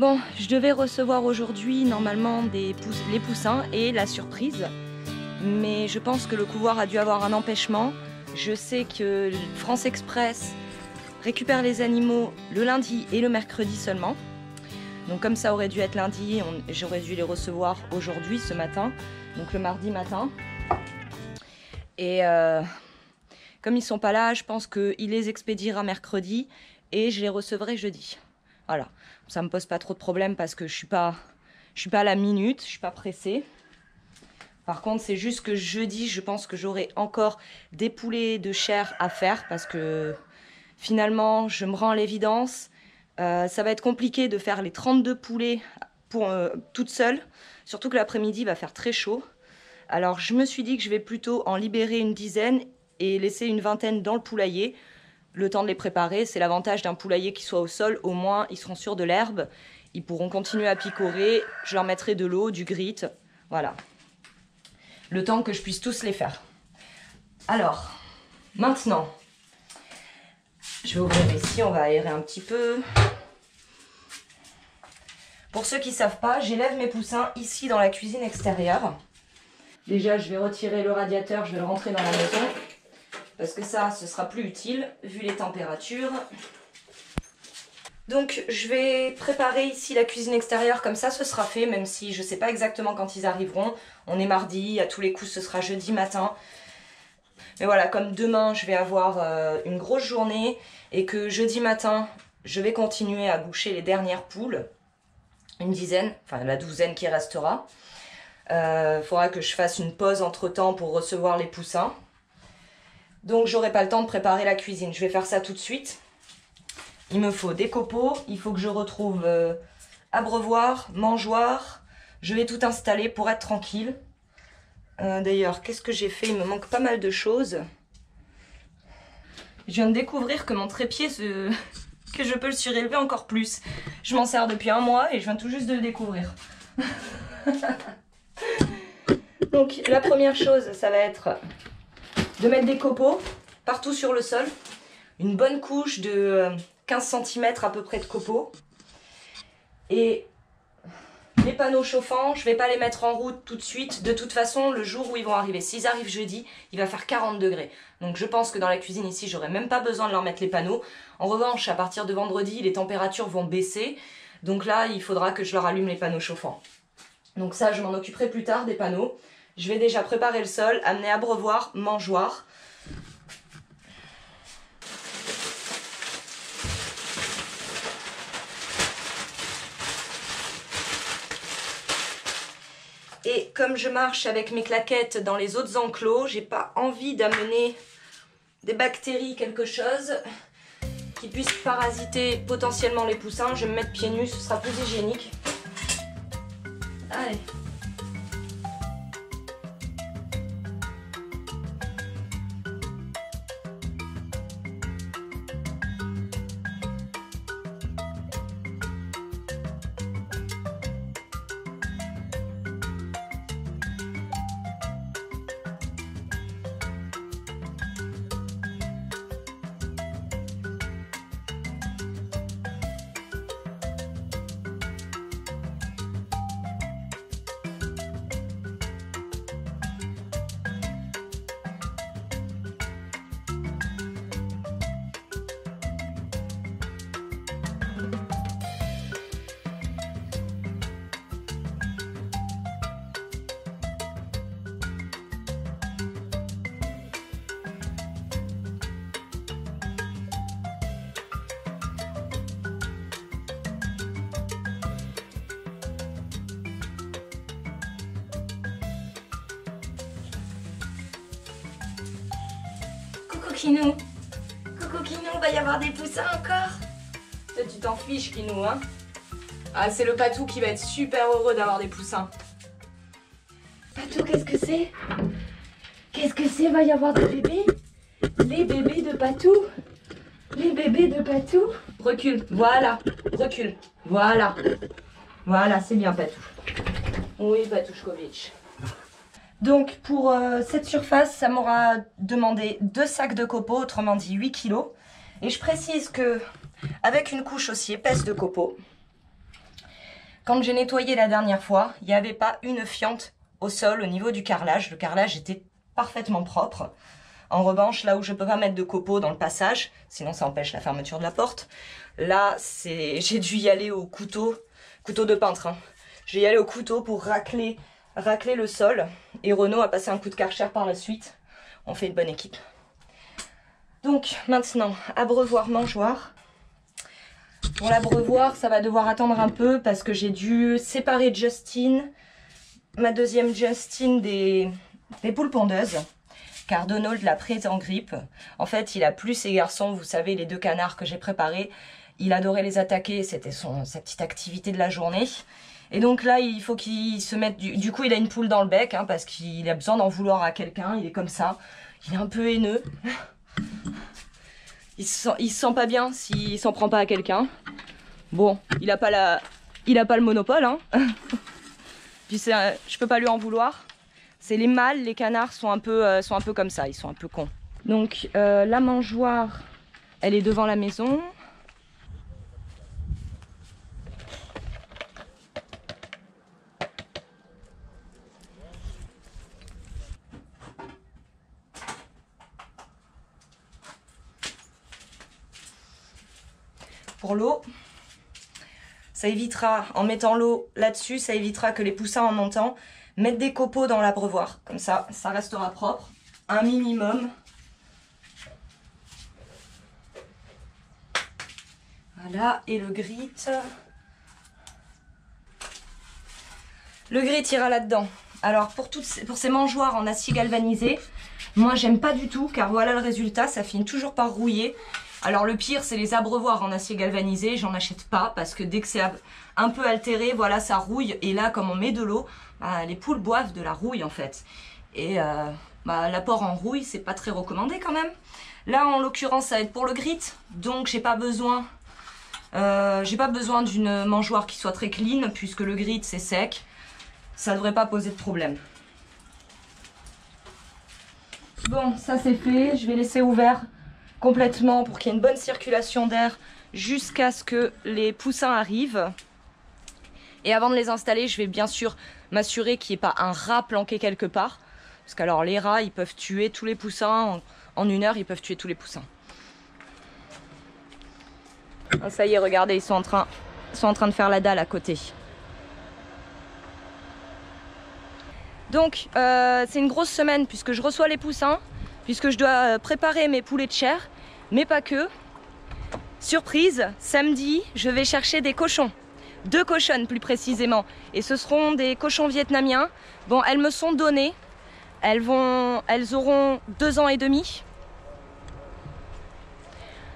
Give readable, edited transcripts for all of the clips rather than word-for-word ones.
Bon, je devais recevoir aujourd'hui normalement les poussins et la surprise. Mais je pense que le couloir a dû avoir un empêchement. Je sais que France Express récupère les animaux le lundi et le mercredi seulement. Donc comme ça aurait dû être lundi, j'aurais dû les recevoir aujourd'hui, ce matin. Donc le mardi matin. Et comme ils sont pas là, je pense qu'il les expédiera mercredi et je les recevrai jeudi. Voilà, ça me pose pas trop de problème parce que je suis pas à la minute, je suis pas pressée. Par contre, c'est juste que jeudi, je pense que j'aurai encore des poulets de chair à faire parce que finalement, je me rends à l'évidence. Ça va être compliqué de faire les 32 poulets toute seule, surtout que l'après-midi va faire très chaud. Alors, je me suis dit que je vais plutôt en libérer une dizaine et laisser une vingtaine dans le poulailler. Le temps de les préparer, c'est l'avantage d'un poulailler qui soit au sol, au moins ils seront sûrs de l'herbe, ils pourront continuer à picorer, je leur mettrai de l'eau, du grit, voilà. Le temps que je puisse tous les faire. Alors, maintenant, je vais ouvrir ici, on va aérer un petit peu. Pour ceux qui ne savent pas, j'élève mes poussins ici dans la cuisine extérieure. Déjà, je vais retirer le radiateur, je vais le rentrer dans la maison. Parce que ça, ce sera plus utile, vu les températures. Donc, je vais préparer ici la cuisine extérieure, comme ça, ce sera fait, même si je ne sais pas exactement quand ils arriveront. On est mardi, à tous les coups, ce sera jeudi matin. Mais voilà, comme demain, je vais avoir une grosse journée, et que jeudi matin, je vais continuer à boucher les dernières poules. Une dizaine, enfin la douzaine qui restera. Faudra que je fasse une pause entre-temps pour recevoir les poussins. Donc j'aurai pas le temps de préparer la cuisine. Je vais faire ça tout de suite. Il me faut des copeaux. Il faut que je retrouve abreuvoir, mangeoire. Je vais tout installer pour être tranquille. D'ailleurs, qu'est-ce que j'ai fait? Il me manque pas mal de choses. Je viens de découvrir que mon trépied, que je peux le surélever encore plus. Je m'en sers depuis un mois et je viens tout juste de le découvrir. Donc la première chose, ça va être de mettre des copeaux partout sur le sol. Une bonne couche de 15 cm à peu près de copeaux. Et les panneaux chauffants, je ne vais pas les mettre en route tout de suite. De toute façon, le jour où ils vont arriver, s'ils arrivent jeudi, il va faire 40 degrés. Donc je pense que dans la cuisine ici, j'aurai même pas besoin de leur mettre les panneaux. En revanche, à partir de vendredi, les températures vont baisser. Donc là, il faudra que je leur allume les panneaux chauffants. Donc ça, je m'en occuperai plus tard des panneaux. Je vais déjà préparer le sol, amener abreuvoir, mangeoire. Et comme je marche avec mes claquettes dans les autres enclos, j'ai pas envie d'amener des bactéries, quelque chose qui puisse parasiter potentiellement les poussins. Je vais me mettre pieds nus, ce sera plus hygiénique. Allez. Coucou Kinou. Coucou Kinou, va y avoir des poussins encore. Toi tu t'en fiches Kinou, hein. Ah, c'est le Patou qui va être super heureux d'avoir des poussins. Patou, qu'est-ce que c'est? Qu'est-ce que c'est? Va y avoir des bébés? Les bébés de Patou. Les bébés de Patou. Recule, voilà. Recule, voilà. Voilà, c'est bien Patou. Oui, Patouchkovitch. Donc pour cette surface, ça m'aura demandé 2 sacs de copeaux, autrement dit 8 kg. Et je précise que avec une couche aussi épaisse de copeaux, Quand j'ai nettoyé la dernière fois, il n'y avait pas une fiente au sol au niveau du carrelage. Le carrelage était parfaitement propre. En revanche, là où je ne peux pas mettre de copeaux dans le passage, sinon ça empêche la fermeture de la porte, là, j'ai dû y aller au couteau de peintre. Hein. Je vais y aller au couteau pour racler le sol. Et Renaud a passé un coup de Karcher par la suite. On fait une bonne équipe. Donc maintenant, abreuvoir mangeoire. Pour l'abreuvoir, ça va devoir attendre un peu parce que j'ai dû séparer Justine, ma deuxième Justine, des poules pondeuses. Car Donald l'a prise en grippe. En fait, il a plus ses garçons, vous savez, les 2 canards que j'ai préparés. Il adorait les attaquer, c'était sa petite activité de la journée. Et donc là, il faut qu'il se mette... Du coup, il a une poule dans le bec, hein, parce qu'il a besoin d'en vouloir à quelqu'un. Il est comme ça. Il est un peu haineux. Il se sent pas bien s'il s'en prend pas à quelqu'un. Bon, il a pas le monopole, hein. Puis je peux pas lui en vouloir. C'est les mâles, les canards sont un peu comme ça, ils sont un peu cons. Donc la mangeoire, elle est devant la maison. Pour l'eau, ça évitera, en mettant l'eau là-dessus, ça évitera que les poussins en montant mettent des copeaux dans l'abreuvoir. Comme ça, ça restera propre, un minimum. Voilà, et le grit. Le grit ira là-dedans. Alors, pour ces mangeoires en acier galvanisé, moi, j'aime pas du tout, car voilà le résultat, ça finit toujours par rouiller. Alors le pire, c'est les abreuvoirs en acier galvanisé, j'en achète pas parce que dès que c'est un peu altéré, voilà, ça rouille. Et là, comme on met de l'eau, bah, les poules boivent de la rouille en fait. Et l'apport en rouille, c'est pas très recommandé quand même. Là, en l'occurrence, ça va être pour le grit, donc j'ai pas besoin d'une mangeoire qui soit très clean puisque le grit c'est sec. Ça devrait pas poser de problème. Bon, ça c'est fait, je vais laisser ouvert complètement pour qu'il y ait une bonne circulation d'air jusqu'à ce que les poussins arrivent. Et avant de les installer, je vais bien sûr m'assurer qu'il n'y ait pas un rat planqué quelque part. Parce qu'alors les rats, ils peuvent tuer tous les poussins. En 1 heure, ils peuvent tuer tous les poussins. Ah, ça y est, regardez, ils sont en train de faire la dalle à côté. Donc, c'est une grosse semaine puisque je reçois les poussins. Puisque je dois préparer mes poulets de chair, mais pas que. Surprise, samedi, je vais chercher des cochons. 2 cochonnes plus précisément. Et ce seront des cochons vietnamiens. Bon, elles me sont données. Elles auront 2 ans et demi.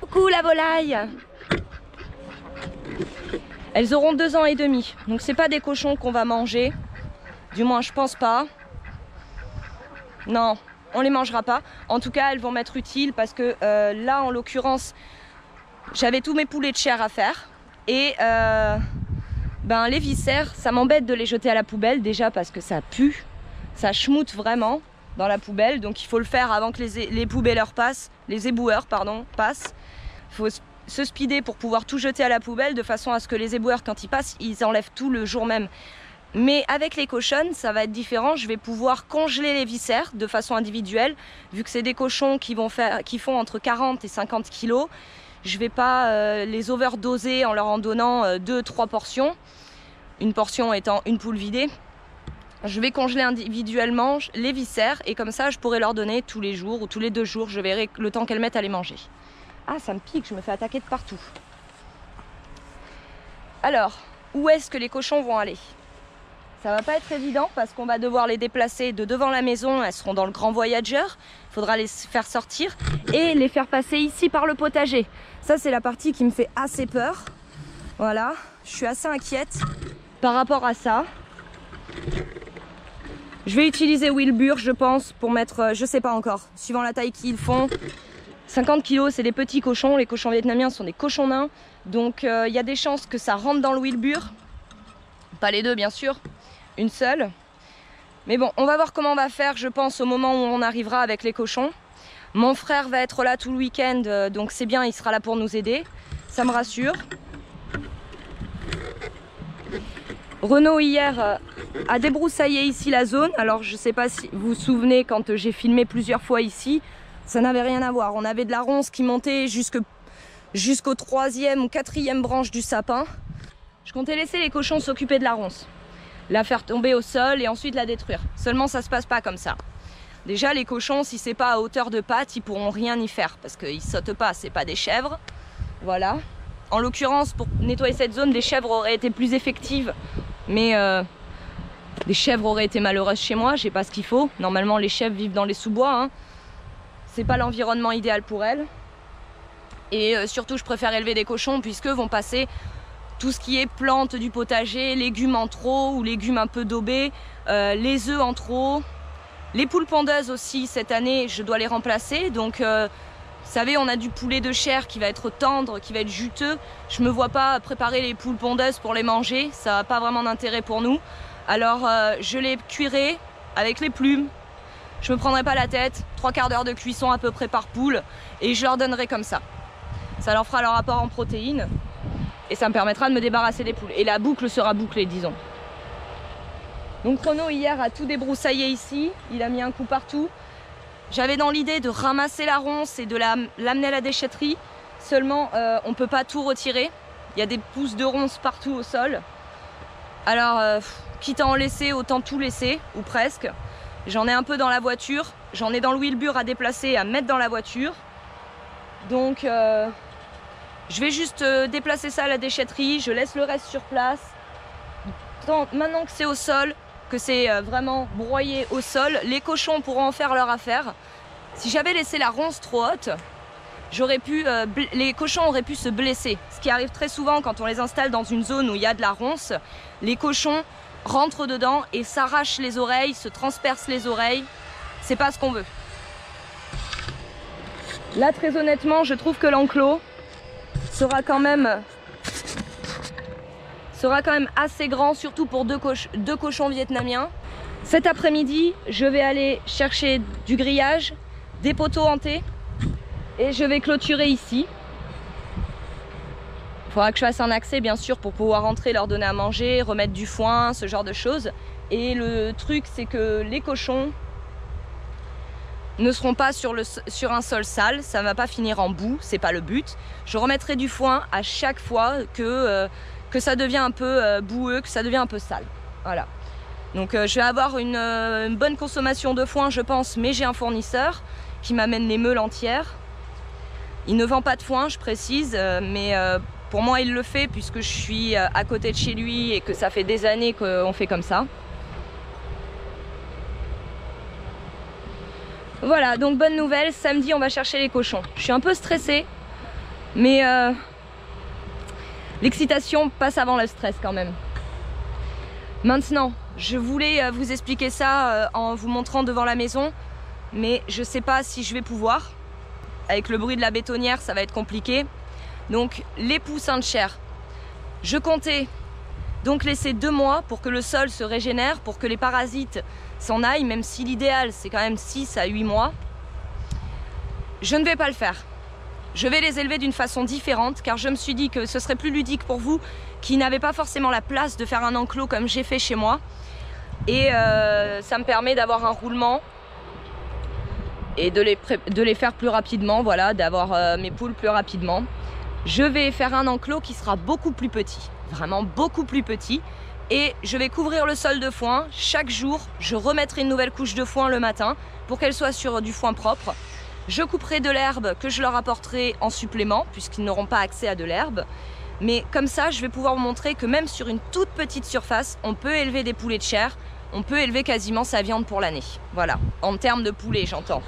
Coucou la volaille. Elles auront 2 ans et demi. Donc c'est pas des cochons qu'on va manger. Du moins, je pense pas. Non. On les mangera pas. En tout cas, elles vont m'être utiles parce que là, en l'occurrence, j'avais tous mes poulets de chair à faire. Et les viscères, ça m'embête de les jeter à la poubelle. Déjà parce que ça pue. Ça schmoute vraiment dans la poubelle. Donc il faut le faire avant que les poubelleurs passent. Les éboueurs, pardon, passent. Il faut se speeder pour pouvoir tout jeter à la poubelle. De façon à ce que les éboueurs, quand ils passent, ils enlèvent tout le jour même. Mais avec les cochonnes, ça va être différent. Je vais pouvoir congeler les viscères de façon individuelle. Vu que c'est des cochons qui font entre 40 et 50 kilos, je ne vais pas les overdoser en leur en donnant 2-3 portions. Une portion étant une poule vidée. Je vais congeler individuellement les viscères et comme ça, je pourrai leur donner tous les jours ou tous les 2 jours. Je verrai le temps qu'elles mettent à les manger. Ah, ça me pique, je me fais attaquer de partout. Alors, où est-ce que les cochons vont aller ? Ça va pas être évident parce qu'on va devoir les déplacer de devant la maison. Elles seront dans le grand voyageur. Il faudra les faire sortir et les faire passer ici par le potager. Ça, c'est la partie qui me fait assez peur. Voilà, je suis assez inquiète par rapport à ça. Je vais utiliser Wilbur, je pense, pour mettre, je sais pas encore, suivant la taille qu'ils font. 50 kilos, c'est des petits cochons. Les cochons vietnamiens sont des cochons nains. Donc, il y a des chances que ça rentre dans le Wilbur. Pas les 2, bien sûr. Une seule. Mais bon, on va voir comment on va faire, je pense, au moment où on arrivera avec les cochons. Mon frère va être là tout le week-end, donc c'est bien, il sera là pour nous aider. Ça me rassure. Renaud hier a débroussaillé ici la zone. Alors je sais pas si vous vous souvenez, quand j'ai filmé plusieurs fois ici, ça n'avait rien à voir. On avait de la ronce qui montait jusqu'au 3e ou 4e branche du sapin. Je comptais laisser les cochons s'occuper de la ronce, la faire tomber au sol et ensuite la détruire. Seulement ça se passe pas comme ça. Déjà les cochons, si c'est pas à hauteur de pattes, ils pourront rien y faire parce qu'ils sautent pas, c'est pas des chèvres. Voilà. En l'occurrence, pour nettoyer cette zone, des chèvres auraient été plus effectives. Mais les chèvres auraient été malheureuses chez moi, j'ai pas ce qu'il faut. Normalement les chèvres vivent dans les sous-bois, hein. C'est pas l'environnement idéal pour elles. Et surtout je préfère élever des cochons puisque vont passer tout ce qui est plantes du potager, légumes en trop ou légumes un peu daubés, les œufs en trop. Les poules pondeuses aussi, cette année, je dois les remplacer. Donc, vous savez, on a du poulet de chair qui va être tendre, qui va être juteux. Je ne me vois pas préparer les poules pondeuses pour les manger. Ça n'a pas vraiment d'intérêt pour nous. Alors, je les cuirai avec les plumes. Je ne me prendrai pas la tête. 3/4 d'heure de cuisson à peu près par poule. Et je leur donnerai comme ça. Ça leur fera leur apport en protéines. Et ça me permettra de me débarrasser des poules. Et la boucle sera bouclée, disons. Donc Renaud hier a tout débroussaillé ici, il a mis un coup partout. J'avais dans l'idée de ramasser la ronce et de l'amener à la déchetterie. Seulement on ne peut pas tout retirer. Il y a des pousses de ronce partout au sol. Alors quitte à en laisser, autant tout laisser, ou presque. J'en ai un peu dans la voiture. J'en ai dans le wheelbarrow à déplacer, à mettre dans la voiture. Donc je vais juste déplacer ça à la déchetterie. Je laisse le reste sur place. Maintenant que c'est au sol, que c'est vraiment broyé au sol, les cochons pourront en faire leur affaire. Si j'avais laissé la ronce trop haute, les cochons auraient pu se blesser. Ce qui arrive très souvent quand on les installe dans une zone où il y a de la ronce, les cochons rentrent dedans et s'arrachent les oreilles, se transpercent les oreilles. C'est pas ce qu'on veut. Là, très honnêtement, je trouve que l'enclos sera quand même assez grand, surtout pour deux cochons vietnamiens. Cet après-midi, je vais aller chercher du grillage, des poteaux hantés et je vais clôturer ici. Il faudra que je fasse un accès bien sûr pour pouvoir entrer, leur donner à manger, remettre du foin, ce genre de choses. Et le truc, c'est que les cochons ne seront pas sur un sol sale, ça ne va pas finir en boue, c'est pas le but. Je remettrai du foin à chaque fois que ça devient un peu boueux, que ça devient un peu sale. Voilà. Donc je vais avoir une bonne consommation de foin, je pense, mais j'ai un fournisseur qui m'amène les meules entières. Il ne vend pas de foin, je précise, mais pour moi il le fait puisque je suis à côté de chez lui et que ça fait des années qu'on fait comme ça. Voilà, donc bonne nouvelle, samedi on va chercher les cochons. Je suis un peu stressée, mais l'excitation passe avant le stress quand même. Maintenant, je voulais vous expliquer ça en vous montrant devant la maison, mais je ne sais pas si je vais pouvoir. Avec le bruit de la bétonnière, ça va être compliqué. Donc, les poussins de chair. Je comptais donc laisser 2 mois pour que le sol se régénère, pour que les parasites s'en aillent, même si l'idéal, c'est quand même 6 à 8 mois. Je ne vais pas le faire. Je vais les élever d'une façon différente car je me suis dit que ce serait plus ludique pour vous qui n'avez pas forcément la place de faire un enclos comme j'ai fait chez moi. Et ça me permet d'avoir un roulement et de les faire plus rapidement, voilà, d'avoir mes poules plus rapidement. Je vais faire un enclos qui sera beaucoup plus petit, vraiment beaucoup plus petit. Et je vais couvrir le sol de foin. Chaque jour, je remettrai une nouvelle couche de foin le matin pour qu'elle soit sur du foin propre. Je couperai de l'herbe que je leur apporterai en supplément puisqu'ils n'auront pas accès à de l'herbe. Mais comme ça, je vais pouvoir vous montrer que même sur une toute petite surface, on peut élever des poulets de chair. On peut élever quasiment sa viande pour l'année. Voilà, en termes de poulet, j'entends.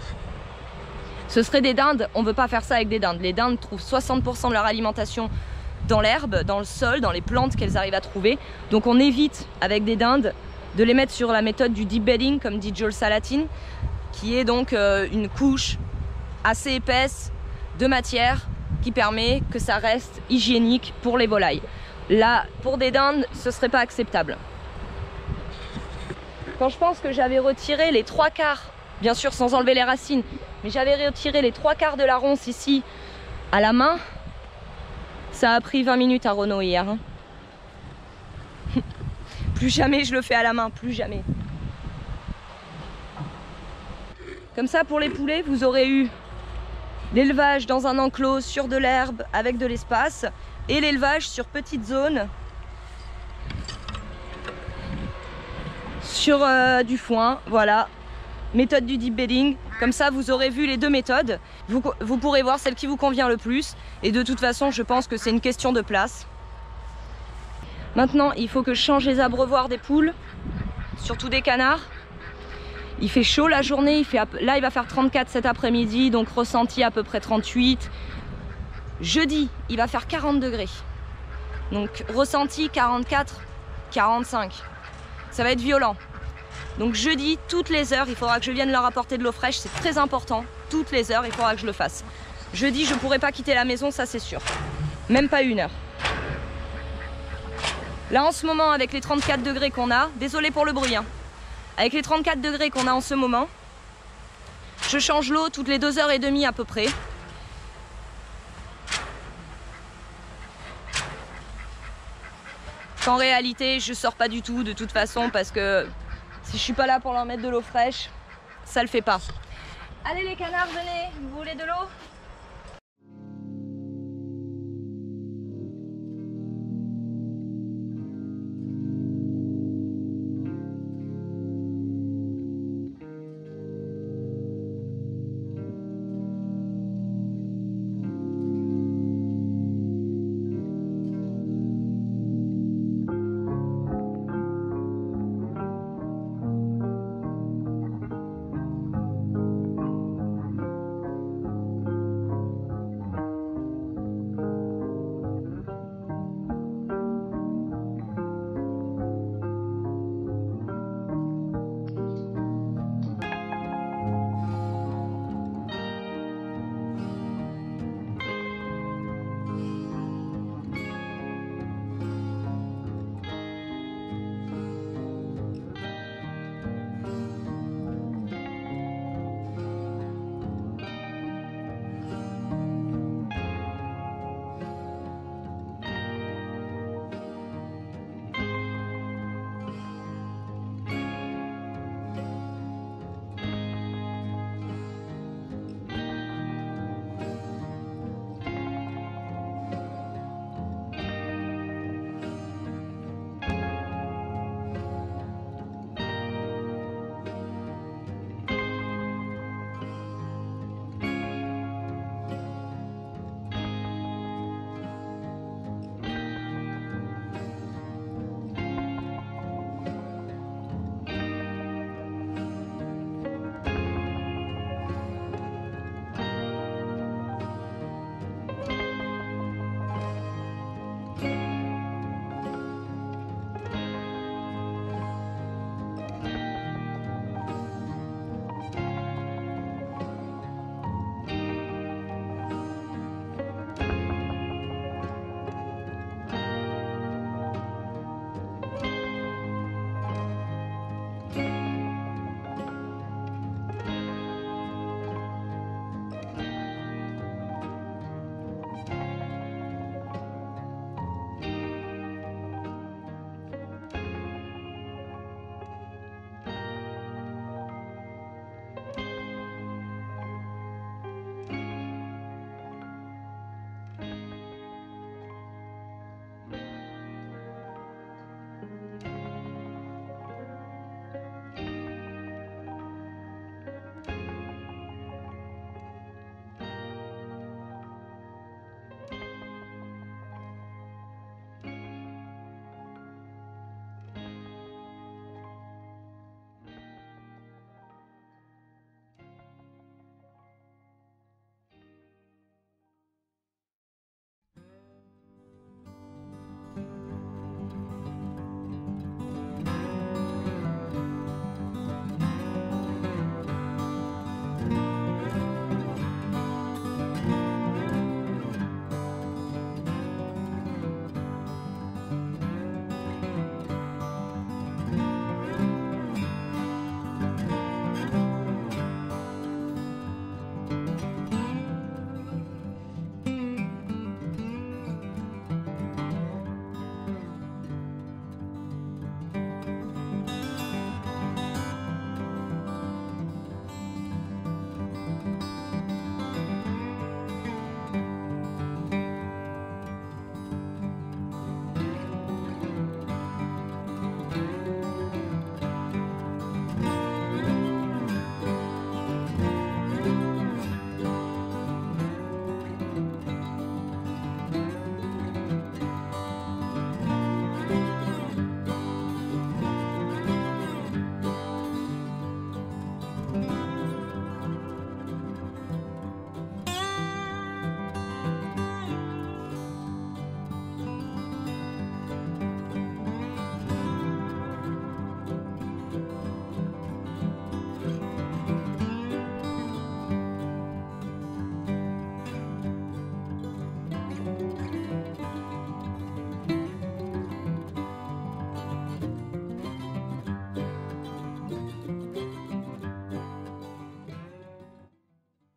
Ce serait des dindes, on ne veut pas faire ça avec des dindes. Les dindes trouvent 60% de leur alimentation dans l'herbe, dans le sol, dans les plantes qu'elles arrivent à trouver. Donc on évite, avec des dindes, de les mettre sur la méthode du deep bedding, comme dit Joel Salatin, qui est donc une couche assez épaisse de matière qui permet que ça reste hygiénique pour les volailles. Là, pour des dindes, ce ne serait pas acceptable. Quand je pense que j'avais retiré les 3/4, bien sûr sans enlever les racines, mais j'avais retiré les 3/4 de la ronce ici à la main, ça a pris 20 minutes à Renaud hier. Hein. Plus jamais je le fais à la main, plus jamais. Comme ça, pour les poulets, vous aurez eu l'élevage dans un enclos sur de l'herbe avec de l'espace et l'élevage sur petite zone sur du foin, voilà. Méthode du deep bedding, comme ça vous aurez vu les deux méthodes. Vous pourrez voir celle qui vous convient le plus et de toute façon je pense que c'est une question de place. Maintenant il faut que je change les abreuvoirs des poules, surtout des canards. Il fait chaud la journée, là il va faire 34 cet après-midi, donc ressenti à peu près 38. Jeudi il va faire 40 degrés, donc ressenti 44, 45. Ça va être violent. Donc jeudi, toutes les heures, il faudra que je vienne leur apporter de l'eau fraîche, c'est très important. Toutes les heures, il faudra que je le fasse. Jeudi, je ne pourrai pas quitter la maison, ça c'est sûr. Même pas 1 heure. Là en ce moment, avec les 34 degrés qu'on a, désolé pour le bruit, hein. Avec les 34 degrés qu'on a en ce moment, je change l'eau toutes les 2h30 à peu près. En réalité, je sors pas du tout de toute façon parce que si je suis pas là pour leur mettre de l'eau fraîche, ça le fait pas. Allez les canards, venez, vous voulez de l'eau ?